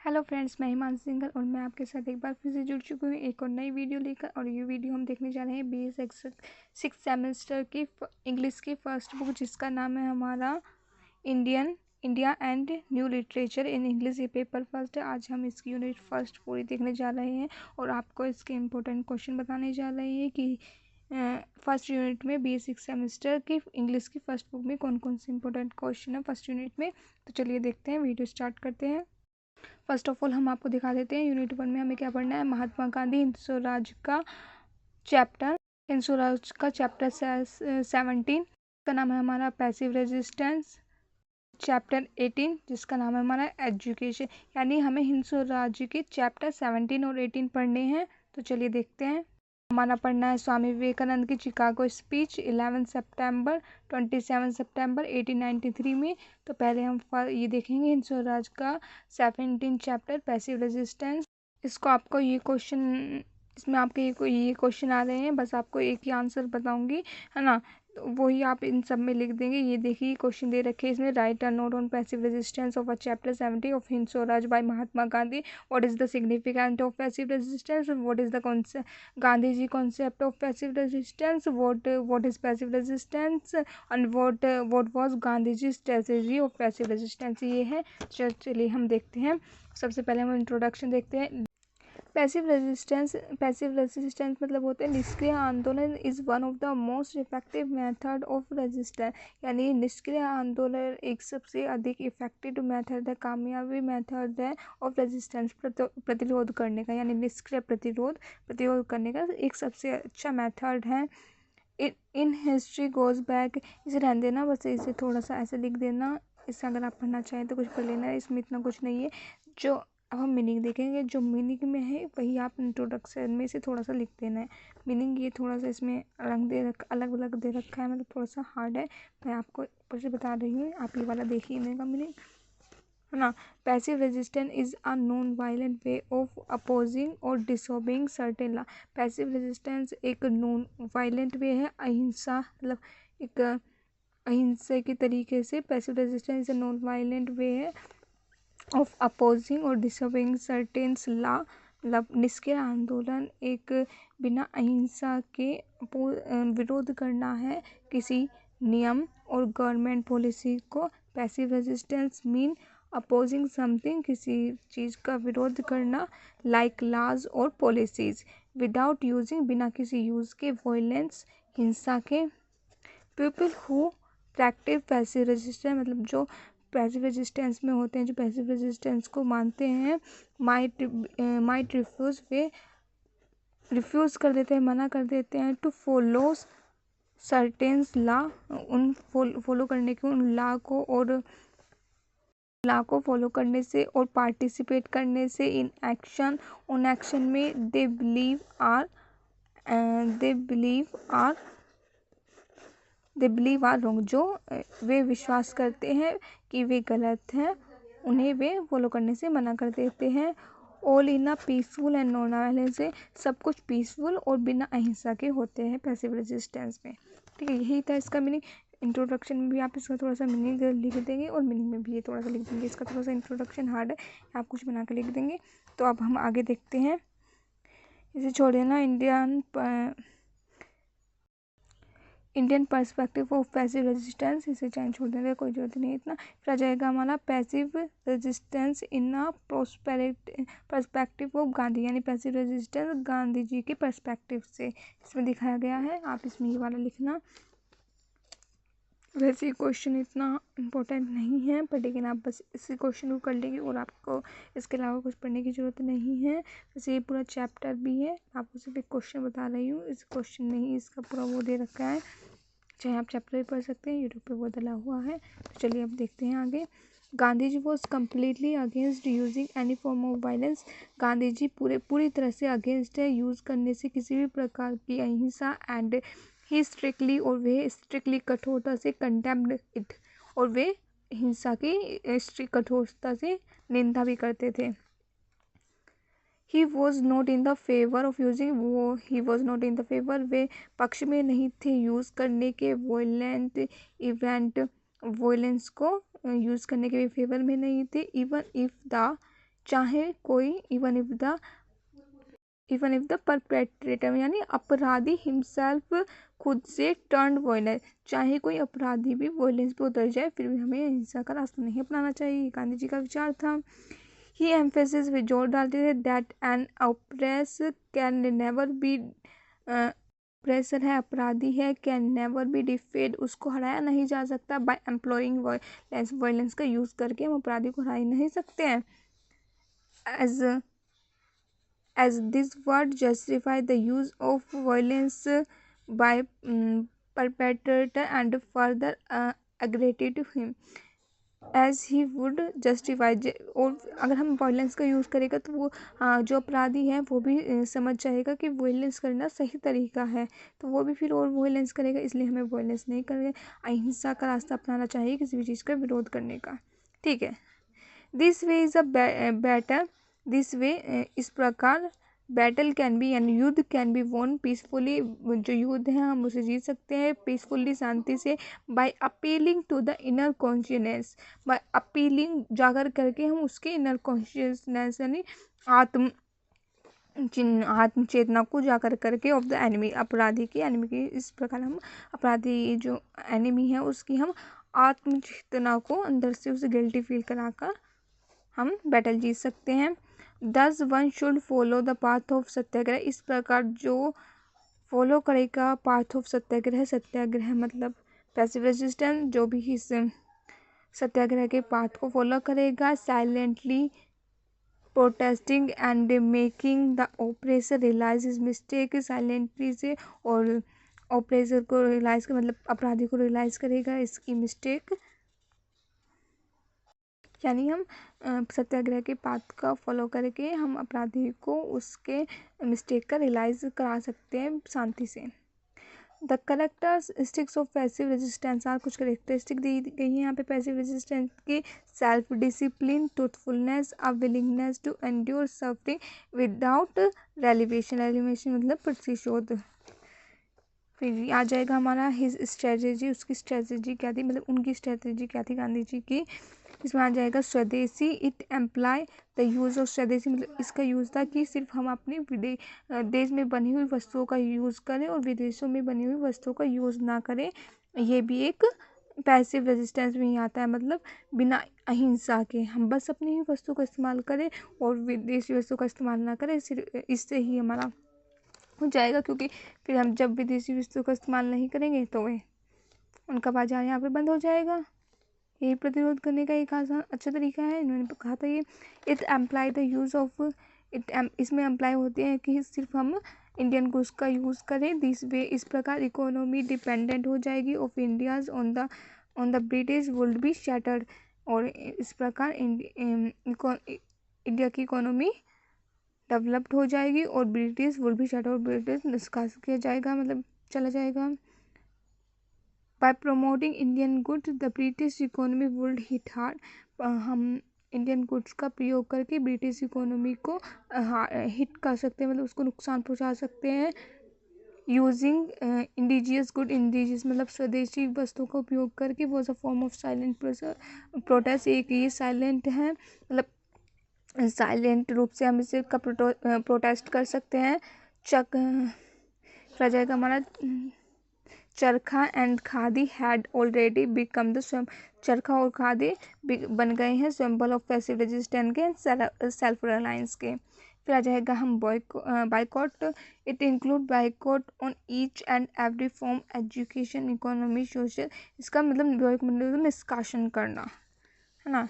Hello friends, मैं हिमांशु सिंघल और मैं आपके साथ एक बार फिर से जुड़ चुकी हूँ एक और नई वीडियो लेकर। और ये वीडियो हम देखने जा रहे हैं BA सिक्स सेमेस्टर की इंग्लिश की फर्स्ट बुक, जिसका नाम है हमारा India and new literature in English. ये पेपर फर्स्ट है। आज हम इसकी यूनिट फर्स्ट पूरी देखने जा रहे हैं और आपको इसके इम्पोर्टेंट क्वेश्चन बताने जा रहे हैं कि फर्स्ट यूनिट में BA सिक्स सेमेस्टर की इंग्लिश की फर्स्ट बुक में कौन कौन से इम्पोर्टेंट क्वेश्चन है फर्स्ट यूनिट में। तो चलिए देखते हैं, वीडियो स्टार्ट करते हैं। फर्स्ट ऑफ ऑल हम आपको दिखा देते हैं यूनिट 1 में हमें क्या पढ़ना है। महात्मा गांधी हिंद स्वराज का चैप्टर 17 का नाम है हमारा पैसिव रेजिस्टेंस। चैप्टर 18 जिसका नाम है हमारा एजुकेशन। यानी हमें हिंद स्वराज के चैप्टर 17 और 18 पढ़ने हैं। तो चलिए देखते हैं। हमारा पढ़ना है स्वामी विवेकानंद की चिकागो स्पीच 11 सितंबर 27 सितंबर 1893 में। तो पहले हम ये देखेंगे हिंद स्वराज का 17 चैप्टर पैसिव रेजिस्टेंस। इसको आपको ये क्वेश्चन, इसमें आपके ये क्वेश्चन आ रहे हैं, बस आपको एक ही आंसर बताऊंगी, है ना। तो वही आप इन सब में लिख देंगे। ये देखिए क्वेश्चन दे रखे हैं इसमें, write a note on passive resistance of a chapter 70 of Hind Swaraj by Mahatma Gandhi. What is the significant of passive resistance, what is the concept Gandhi ji concept of passive resistance, what is passive resistance and what was Gandhi ji strategy of passive resistance. ये है। चलिए हम देखते हैं। सबसे पहले हम introduction देखते हैं। पैसिव रेजिस्टेंस मतलब होते हैं निष्क्रिय आंदोलन is one of the most effective method of resistance. यानी निष्क्रिय आंदोलन एक सबसे अधिक इफेक्टिव मेथड है, कामयाबी मेथड है ऑफ रेजिस्टेंस, प्रतिरोध करने का। यानी निष्क्रिय प्रतिरोध करने का एक सबसे अच्छा मेथड है। इन हिस्ट्री गोज बैक, इसे रहने देना, बस इसे थोड़ा सा ऐसे लिख देना। इससे अगर आप पढ़ना चाहें तो कुछ पढ़ लेना, इसमें इतना कुछ नहीं है। जो अब हम मीनिंग देखेंगे, जो मीनिंग में है वही आप इंट्रोडक्शन में से थोड़ा सा लिख देना है। मीनिंग ये थोड़ा सा इसमें अलग अलग दे रखा है, मतलब थोड़ा सा हार्ड है। मैं आपको ऊपर से बता रही हूँ, आप ये वाला देखिए इनका मीनिंग, है ना। Passive resistance is a non violent way of opposing और डिसोबिंग सर्टेन लॉ। पैसिव रेजिस्टेंस एक नॉन वायलेंट वे है, अहिंसा, मतलब एक अहिंसा के तरीके से। पैसिव रेजिस्टेंस नॉन वायलेंट वे है ऑफ अपोजिंग और डिसोबिंग सर्टेन्स लॉ। मतलब निष्क्रिय आंदोलन एक बिना अहिंसा के विरोध करना है किसी नियम और गवर्नमेंट पॉलिसी को। Passive resistance mean opposing something, किसी चीज़ का विरोध करना, लाइक लॉज और पॉलिसीज, विदाउट यूजिंग, बिना किसी यूज़ के, वायलेंस, हिंसा के। People who practice passive resistance मतलब जो पैसिव रेजिस्टेंस में होते हैं, जो पैसिव रेजिस्टेंस को मानते हैं, माइट रिफ्यूज़, वे रिफ्यूज़ कर देते हैं, मना कर देते हैं, टू फॉलो सर्टेन्स लॉ, उन फॉलो करने के उन लॉ को फॉलो करने से और पार्टिसिपेट करने से इन एक्शन, उन एक्शन में दे बिलीव आर रॉन्ग, जो वे विश्वास करते हैं कि वे गलत हैं, उन्हें वे फॉलो करने से मना कर देते हैं। All in a peaceful and non violence से, सब कुछ पीसफुल और बिना अहिंसा के होते हैं पैसिव रेजिस्टेंस में। ठीक है, यही था इसका मीनिंग। इंट्रोडक्शन में भी आप इसका थोड़ा सा मीनिंग लिख देंगे और मीनिंग में भी ये थोड़ा सा लिख देंगे। इसका थोड़ा सा इंट्रोडक्शन हार्ड है, आप कुछ बना कर लिख देंगे। तो अब हम आगे देखते हैं। इसे छोड़ देना। Indian perspective of passive resistance, इसे चाहे छोड़ देंगे, कोई जरूरत नहीं इतना। फिर आ जाएगा हमारा passive resistance in a perspective of Gandhi. यानी पैसिव रेजिस्टेंस गांधी जी के पर्सपेक्टिव से इसमें दिखाया गया है। आप इसमें ये वाला लिखना। वैसे क्वेश्चन इतना इम्पोर्टेंट नहीं है, पर लेकिन आप बस इसी क्वेश्चन को कर लेंगे और आपको इसके अलावा कुछ पढ़ने की ज़रूरत नहीं है। वैसे ये पूरा चैप्टर भी है, आपको सिर्फ एक क्वेश्चन बता रही हूँ। इस क्वेश्चन में ही इसका पूरा वो दे रखा है, चाहे आप चैप्टर भी पढ़ सकते हैं, यूट्यूब पे वो डला हुआ है। तो चलिए अब देखते हैं आगे। Gandhi ji was completely against using any form of violence. Gandhi ji पूरी तरह से अगेंस्ट है यूज़ करने से किसी भी प्रकार की अहिंसा। एंड ही स्ट्रिक्टली, और वे स्ट्रिक्टली कठोरता से कंडेम्ड इट, और वे हिंसा की स्ट्रिक्ट कठोरता से निंदा भी करते थे। He was not in the favour of using, he was not in the favour, वे पक्ष में नहीं थे यूज़ करने के वायलेंस को यूज़ करने के फेवर में नहीं थे। इवन इफ द चाहे कोई इवन इफ द परपेट्रेटर यानी अपराधी हिमसेल्फ खुद से टर्न वायलेंस, चाहे कोई अपराधी भी वायलेंस पे उतर जाए फिर भी हमें हिंसा का रास्ता नहीं अपनाना चाहिए, गांधी जी का विचार था। ही एम्फेसिस में जोर डालते थे that an oppress can never be, pressure है अपराधी है, कैन नेवर बी डिफेड, उसको हराया नहीं जा सकता बाय एम्प्लॉइंग वायलेंस, वायलेंस का यूज करके हम अपराधी को हरा ही नहीं सकते हैं। as this word justify the use of violence by perpetrator and further aggravated him as he would justify, और अगर हम वायलेंस का यूज़ करेगा तो वो जो अपराधी है वो भी समझ जाएगा कि वायलेंस करना सही तरीका है, तो वो भी फिर और वायलेंस करेगा, इसलिए हमें वायलेंस नहीं करके अहिंसा का रास्ता अपनाना चाहिए किसी भी चीज़ का विरोध करने का। ठीक है, this way is a better, this way इस प्रकार बैटल कैन बी यानी युद्ध कैन बी वोन पीसफुली, जो युद्ध है हम उसे जीत सकते हैं पीसफुली शांति से, by appealing to the inner consciousness, by appealing जाकर करके हम उसके इनर कॉन्शियसनेस यानी आत्म चेतना को जाकर करके ऑफ द एनिमी, अपराधी की एनिमी की, इस प्रकार हम अपराधी जो एनिमी है उसकी हम आत्म चेतना को अंदर से उसे गिल्टी फील कराकर हम बैटल जीत सकते हैं। Thus one should follow the path of satyagraha, इस प्रकार जो फॉलो करेगा पाथ ऑफ सत्याग्रह, सत्याग्रह मतलब पैसिव रेजिस्टेंस, जो भी इस सत्याग्रह के पाथ को फॉलो करेगा, silently protesting and making the oppressor realise his mistake, silently से और ऑपरेसर को रियलाइज कर मतलब अपराधी को रियलाइज करेगा इसकी मिस्टेक, यानी हम सत्याग्रह के पाथ का फॉलो करके हम अपराधी को उसके मिस्टेक का रियलाइज करा सकते हैं शांति से। The characteristics of passive resistance are, कुछ करेक्टरिस्टिक दी गई है यहाँ पे पैसिव रेजिस्टेंस की, self discipline, truthfulness, a willingness to endure suffering without retaliation मतलब प्रतिशोध। फिर आ जाएगा हमारा हिज स्ट्रेटेजी, उसकी स्ट्रेटेजी क्या थी मतलब उनकी स्ट्रेटेजी क्या थी गांधी जी की, इसमें आ जाएगा स्वदेशी, it employee the use of स्वदेशी मतलब इसका यूज़ था कि सिर्फ हम अपने देश में बनी हुई वस्तुओं का यूज़ करें और विदेशों में बनी हुई वस्तुओं का यूज़ ना करें, ये भी एक पैसिव रेजिस्टेंस में ही आता है, मतलब बिना अहिंसा के हम बस अपनी ही वस्तु का इस्तेमाल करें और विदेशी वस्तु का इस्तेमाल ना करें, सिर्फ इससे ही हमारा हो जाएगा, क्योंकि फिर हम जब विदेशी वस्तु का इस्तेमाल नहीं करेंगे तो वे उनका बाजार यहाँ पे बंद हो जाएगा। यही प्रतिरोध करने का एक आसान अच्छा तरीका है, इन्होंने कहा था ये। It employee the use of it, इसमें अप्लाई होते हैं कि सिर्फ हम इंडियन गुड्स का यूज़ करें, दिस वे इस प्रकार इकोनॉमी डिपेंडेंट हो जाएगी of India's on the British would be shattered, और इस प्रकार इंडिया की इकोनॉमी डेवलप्ड हो जाएगी और British would be shattered, British निष्कासित किया जाएगा मतलब चला जाएगा। Bye promoting Indian goods the British economy would hit hard, हम इंडियन गुड्स का प्रयोग करके ब्रिटिश इकोनॉमी को हिट कर सकते हैं मतलब उसको नुकसान पहुंचा सकते हैं। यूजिंग इंडिजियस गुड, इंडिजियस मतलब स्वदेशी वस्तुओं का उपयोग करके, was a form of silent protest, एक ये साइलेंट है मतलब साइलेंट रूप से हम इसे का प्रोटेस्ट कर सकते हैं। रह जाएगा हमारा चरखा and khadi had already become the चरखा और खादी बन गए हैं सिंबल ऑफ पैसिव रेजिस्टेंस के, सेल्फ रिलायंस के। फिर आ जाएगा हम boycott, it include boycott on each and every form education economy social, इसका मतलब निष्कासन करना है ना।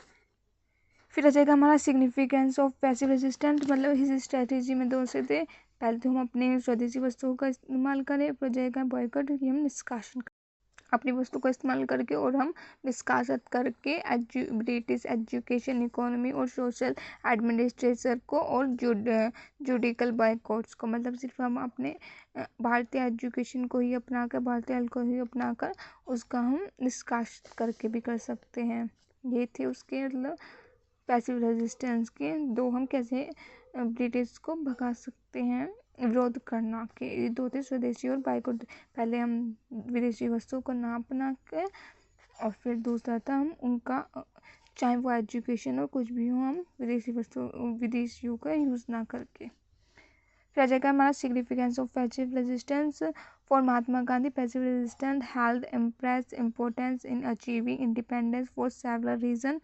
फिर आ जाएगा हमारा सिग्निफिकेंस ऑफ पैसिव रेजिस्टेंस, मतलब इस स्ट्रेटेजी में दो से थे, पहले तो हम अपने स्वदेशी वस्तुओं का इस्तेमाल करें, फिर जाएगा बॉयकॉट कि हम निष्कासन अपनी वस्तु का इस्तेमाल करके और हम निष्कासित करके ब्रिटिश एजुकेशन इकोनॉमी और सोशल एडमिनिस्ट्रेशन को और जुडिकल बाइकॉट्स को, मतलब सिर्फ हम अपने भारतीय एजुकेशन को ही अपनाकर भारतीय हल को ही अपनाकर उसका हम निष्कासित करके भी कर सकते हैं। ये थे उसके मतलब पैसिव रेजिस्टेंस के दो, हम कैसे ब्रिटिश को भगा सकते हैं विरोध करना के, ये दो थे स्वदेशी और बाइकॉट। पहले हम विदेशी वस्तुओं को ना अपना के और फिर दूसरा था हम उनका चाहे वो एजुकेशन और कुछ भी हो, हम विदेशियों का यूज़ ना करके। फिर आ जाएगा हमारा significance of passive resistance for Mahatma Gandhi. Passive resistance held impress importance in achieving independence for several reason.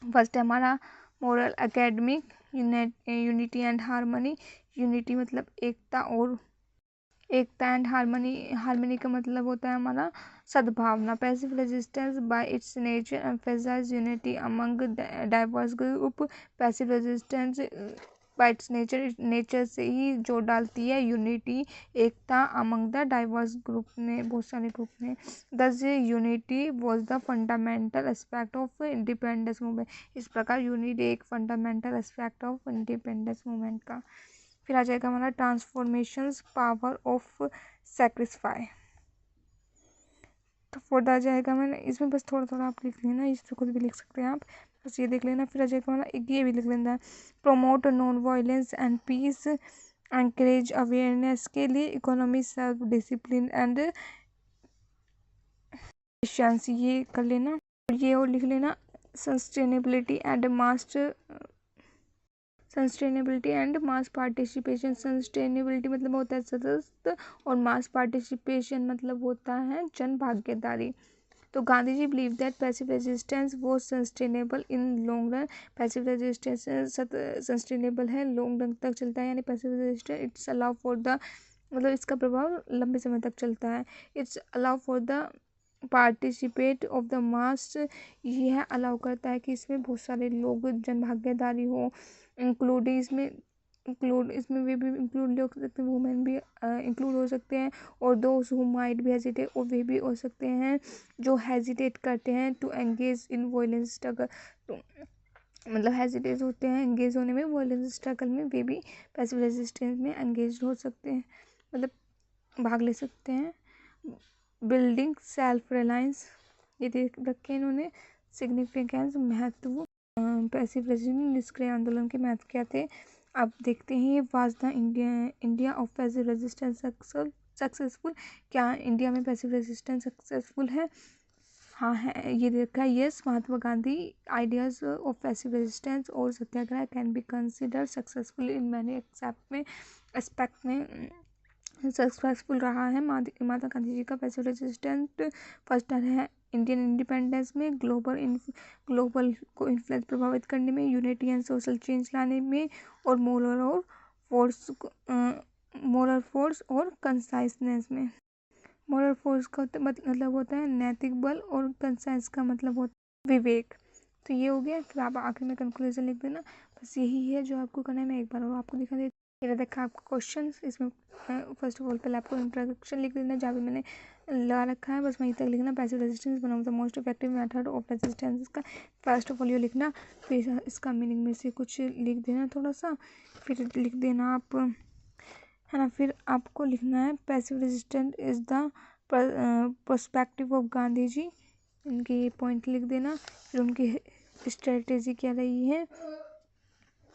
First है हमारा moral academic unity and harmony. Unity मतलब एकता, और एकता एंड हार्मनी का मतलब होता है हमारा सद्भावना। Passive resistance by its nature emphasise unity among diverse group. Passive resistance by its nature से ही जोर डालती है यूनिटी, एकता अमंग द डाइवर्स ग्रुप में, बहुत सारे ग्रुप में। Thus unity was the fundamental aspect of independence movement. इस प्रकार यूनिटी एक fundamental aspect of independence movement का। फिर आ जाएगा हमारा ट्रांसफॉर्मेशंस पावर ऑफ सैक्रिफाई। तो फोर्थ आ जाएगा, मैंने इसमें बस थोड़ा थोड़ा आप लिख लेना, इससे खुद भी लिख सकते हैं आप, बस ये देख लेना। फिर आ जाएगा हमारा एक ये भी लिख लेना, promote non violence and peace, encourage awareness के लिए economy, self discipline and efficiency, ये कर लेना। ये और लिख लेना sustainability and mass participation. Sustainability मतलब होता है सतत, और मास पार्टिसिपेशन मतलब होता है जन भागीदारी। तो Gandhi ji believe that passive resistance वो sustainable in long run. Passive resistance sustainable है, लॉन्ग रन तक चलता है, यानी passive resistance it's allow for the, मतलब इसका प्रभाव लंबे समय तक चलता है। It's allow for the participate of the mass, यह अलाउ करता है कि इसमें बहुत सारे लोग जन भागीदारी हो। इसमें वे भी इंक्लूड हो सकते हैं, वुमेन भी इंक्लूड हो सकते हैं, और दोज हु माइट भी हेजिटेट, और वे भी हो सकते हैं जो हेजिटेट करते हैं to engage in violence struggle. तो मतलब हेजिटेट होते हैं एंगेज होने में वायलेंस स्ट्रगल में, वे भी पैसिव रेजिस्टेंस में एंगेज हो सकते हैं, मतलब भाग ले सकते हैं। बिल्डिंग सेल्फ रिलायंस, ये देख रखे इन्होंने। सिग्निफिकेंस महत्व, पैसिव रेजिस्टेंस निष्क्रिय आंदोलन के महत्व क्या थे, आप देखते हैं। ये was the idea of passive resistance successful, क्या इंडिया में पैसिव रेजिस्टेंस सक्सेसफुल है? हाँ है, ये देखा है। Yes, Mahatma Gandhi ideas of passive resistance और satyagraha can be consider successful in many aspect में सक्सेसफुल रहा है। महात्मा गांधी जी का पैसिव रेजिस्टेंस फर्स्ट है इंडियन इंडिपेंडेंस में, ग्लोबल को इन्फ्लुएंस प्रभावित करने में, यूनिटी एंड सोशल चेंज लाने में, और मोरल फोर्स और कंसाइसनेस में। मोरल फोर्स का मतलब होता है नैतिक बल, और कंसाइस का मतलब होता है विवेक। तो ये हो गया। फिर आप आखिर में कंक्लूजन लिख देना, बस यही है जो आपको करना है। मैं एक बार और आपको दिखा देती हूँ। ये देखा आपका क्वेश्चन, इसमें फर्स्ट ऑफ ऑल पहले आपको इंट्रोडक्शन लिख देना, जहाँ भी मैंने लगा रखा है बस वहीं तक लिखना। Passive resistance one of the most effective method of resistance का फर्स्ट ऑफ ऑल ये लिखना, फिर इसका मीनिंग में से कुछ लिख देना थोड़ा सा, फिर लिख देना आप, है ना। फिर आपको लिखना है passive resistance is the perspective of Gandhi ji, इनके ये पॉइंट लिख देना। फिर उनकी स्ट्रेटेजी क्या रही है,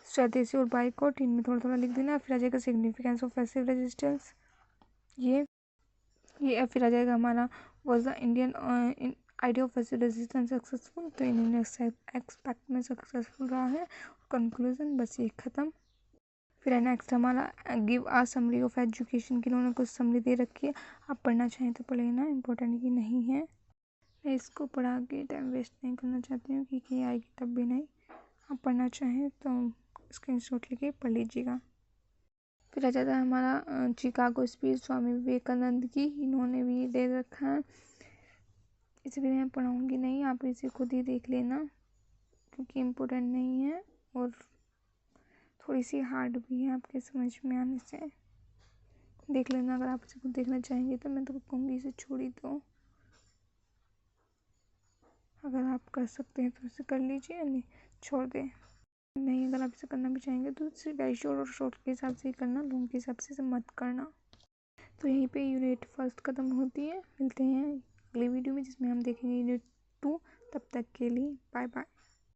स्वदेशी और बाइकआउट, इनमें थोड़ा थोड़ा लिख देना। फिर आ जाएगा सिग्निफिकेंस ऑफ पैसिव रेजिस्टेंस, ये फिर आ जाएगा हमारा was the Indian idea of passive resistance successful, तो इन्होंने एक्सपेक्ट में सक्सेसफुल रहा है। कंक्लूजन बस ये ख़त्म। फिर है नेक्स्ट हमारा give a summary of education की, इन्होंने कुछ समरी दे रखी है, आप पढ़ना चाहें तो पढ़ लेना, इंपॉर्टेंट की नहीं है। मैं इसको पढ़ा के टाइम वेस्ट नहीं करना चाहती हूँ, क्योंकि ये आएगी तब भी नहीं। आप पढ़ना चाहें तो स्क्रीनशॉट लेके पढ़ लीजिएगा। फिर आ जाता है हमारा चिकागो स्पीच स्वामी विवेकानंद की, इन्होंने भी दे रखा है। इसे भी मैं पढ़ाऊँगी नहीं, आप इसे खुद ही देख लेना, क्योंकि इम्पोर्टेंट नहीं है और थोड़ी सी हार्ड भी है आपके समझ में आने से। देख लेना, अगर आप इसे खुद देखना चाहेंगे तो। मैं तो कहूँगी इसे छोड़ी दो, अगर आप कर सकते हैं तो इसे कर लीजिए, नहीं छोड़ दें। नहीं, अगर आप इसे करना भी चाहेंगे तो इसे वेरी शॉर्ट और शॉर्ट के हिसाब से ही करना, लॉन्ग के हिसाब से इसे मत करना। तो यहीं पे यूनिट फर्स्ट ख़त्म होती है। मिलते हैं अगली वीडियो में, जिसमें हम देखेंगे यूनिट 2। तब तक के लिए बाय बाय।